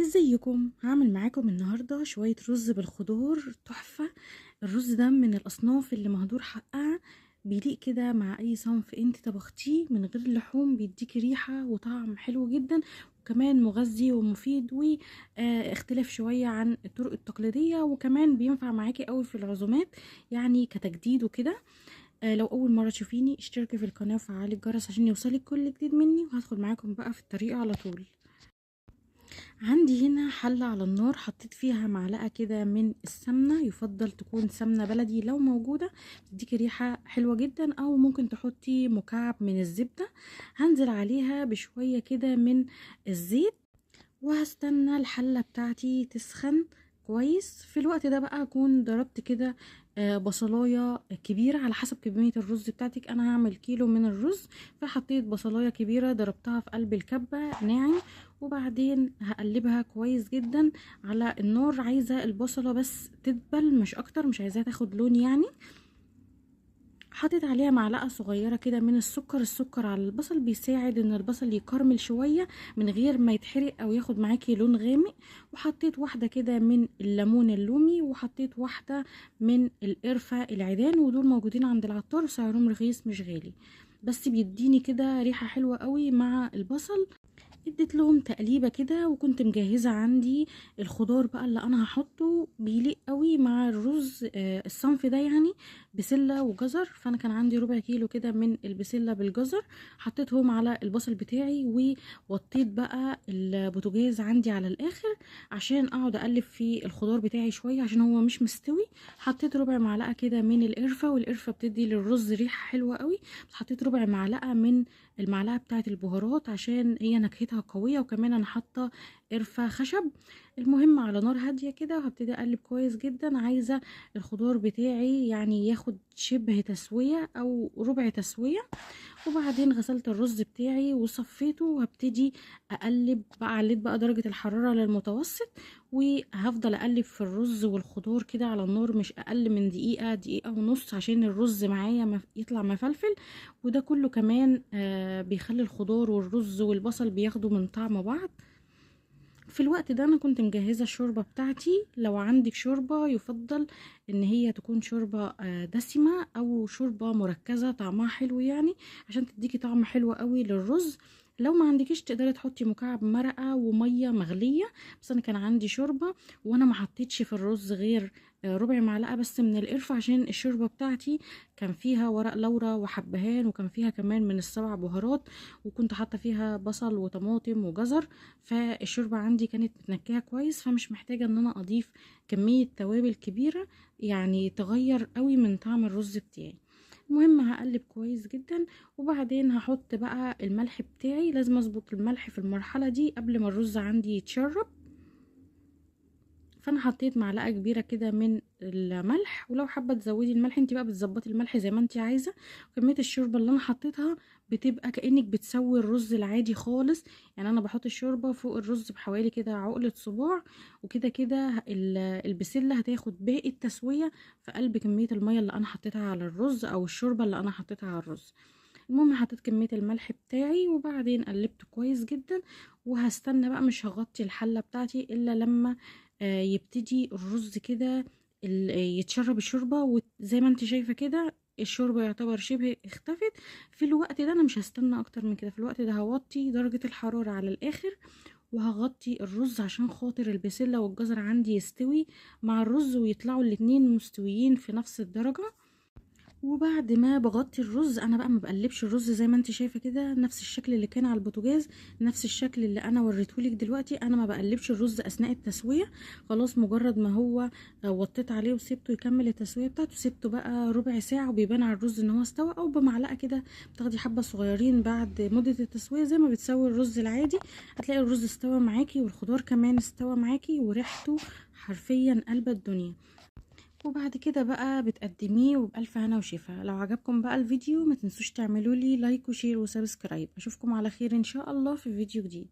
ازيكم؟ هعمل معاكم النهارده شويه رز بالخضار تحفه. الرز ده من الاصناف اللي مهدور حقها، بيليق كده مع اي صنف انت طبختيه من غير لحوم، بيديكي ريحه وطعم حلو جدا، وكمان مغذي ومفيد واختلاف شويه عن الطرق التقليديه، وكمان بينفع معاكي قوي في العزومات يعني كتجديد وكده. لو اول مره تشوفيني اشتركي في القناه وفعلي الجرس عشان يوصلك كل جديد مني، وهدخل معاكم بقى في الطريقه على طول. عندي هنا حلة على النار، حطيت فيها معلقة كده من السمنة، يفضل تكون سمنة بلدي لو موجودة، تديكي ريحة حلوة جدا، او ممكن تحطي مكعب من الزبدة. هنزل عليها بشوية كده من الزيت، وهستنى الحلة بتاعتي تسخن كويس. في الوقت ده بقى اكون ضربت كده بصلايه كبيره على حسب كميه الرز بتاعتك. انا هعمل كيلو من الرز، فحطيت بصلايه كبيره ضربتها في قلب الكبه ناعم، وبعدين هقلبها كويس جدا على النار. عايزه البصله بس تدبل مش اكتر، مش عايزاها تاخد لون يعني. حطيت عليها معلقه صغيره كده من السكر. السكر على البصل بيساعد ان البصل يكرمل شويه من غير ما يتحرق او ياخد معاكي لون غامق. وحطيت واحده كده من الليمون اللومي، وحطيت واحده من القرفه العيدان، ودول موجودين عند العطار وسعرهم رخيص مش غالي، بس بيديني كده ريحه حلوه قوي مع البصل. اديت لهم تقليبه كده، وكنت مجهزه عندي الخضار بقى اللي انا هحطه بيليق قوي مع الرز الصنف ده يعني، بسله وجزر. فانا كان عندي ربع كيلو كده من البسله بالجزر، حطيتهم على البصل بتاعي، ووطيت بقى البوتاجاز عندي على الاخر عشان اقعد اقلب في الخضار بتاعي شويه عشان هو مش مستوي. حطيت ربع معلقه كده من القرفه، والقرفه بتدي للرز ريحه حلوه قوي. حطيت ربع معلقه من المعلقه بتاعه البهارات عشان هي نكهتها قويه، وكمان انا حاطه قرفه خشب. المهم على نار هاديه كده، وهبتدي اقلب كويس جدا. عايزه الخضار بتاعي يعني ياخد شبه تسويه او ربع تسويه. وبعدين غسلت الرز بتاعي وصفيته، وهبتدي اقلب بقى. عليت بقى درجة الحرارة للمتوسط، وهفضل اقلب في الرز والخضار كده على النار مش اقل من دقيقة، دقيقة ونص، عشان الرز معايا يطلع مفلفل. وده كله كمان بيخلي الخضار والرز والبصل بياخدوا من طعم بعض. في الوقت ده انا كنت مجهزه الشوربه بتاعتي. لو عندك شوربه يفضل ان هي تكون شوربه دسمه، او شوربه مركزه طعمها حلو يعني، عشان تديكي طعم حلو قوي للرز. لو ما عندكيش تقدري تحطي مكعب مرقه وميه مغليه، بس انا كان عندي شوربه، وانا ما حطيتش في الرز غير ربع معلقه بس من القرفه، عشان الشوربه بتاعتي كان فيها ورق لورا وحبهان، وكان فيها كمان من السبع بهارات، وكنت حاطه فيها بصل وطماطم وجزر. فالشوربه عندي كانت متنكهه كويس، فمش محتاجه ان انا اضيف كميه توابل كبيره يعني تغير قوي من طعم الرز بتاعي. المهم هقلب كويس جدا، وبعدين هحط بقى الملح بتاعي. لازم اظبط الملح في المرحله دي قبل ما الرز عندي يتشرب. فانا حطيت معلقه كبيره كده من الملح، ولو حابه تزودي الملح انت بقى بتظبطي الملح زي ما انت عايزه. كميه الشوربه اللي انا حطيتها بتبقى كانك بتسوي الرز العادي خالص، يعني انا بحط الشوربه فوق الرز بحوالي كده عقله صباع، وكده كده البسله هتاخد باقي التسويه في قلب كميه الميه اللي انا حطيتها على الرز، او الشوربه اللي انا حطيتها على الرز. المهم حطيت كميه الملح بتاعي، وبعدين قلبته كويس جدا، وهستنى بقى. مش هغطي الحله بتاعتي الا لما يبتدي الرز كده يتشرب الشوربه، وزي ما انت شايفه كده الشوربه يعتبر شبه اختفت. في الوقت ده انا مش هستنى اكتر من كده، في الوقت ده هوطي درجه الحراره على الاخر، وهغطي الرز عشان خاطر البسله والجزر عندي يستوي مع الرز، ويطلعوا الاتنين مستويين في نفس الدرجه. وبعد ما بغطي الرز انا بقى ما بقلبش الرز زي ما انت شايفه كده نفس الشكل اللي كان على البوتاجاز، نفس الشكل اللي انا وريتهولك دلوقتي. انا ما بقلبش الرز اثناء التسويه، خلاص مجرد ما هو وطيت عليه وسبته يكمل التسويه بتاعته، سبته بقى ربع ساعه وبيبان على الرز ان هو استوى. او بمعلقه كده بتاخدي حبه صغيرين بعد مده التسويه زي ما بتسوي الرز العادي، هتلاقي الرز استوى معاكي والخضار كمان استوى معاكي وريحته حرفيا قلب الدنيا. وبعد كده بقى بتقدميه وبألف هنا وشفا. لو عجبكم بقى الفيديو ما تنسوش تعملوا لي لايك وشير وسبسكرايب. اشوفكم على خير ان شاء الله في فيديو جديد.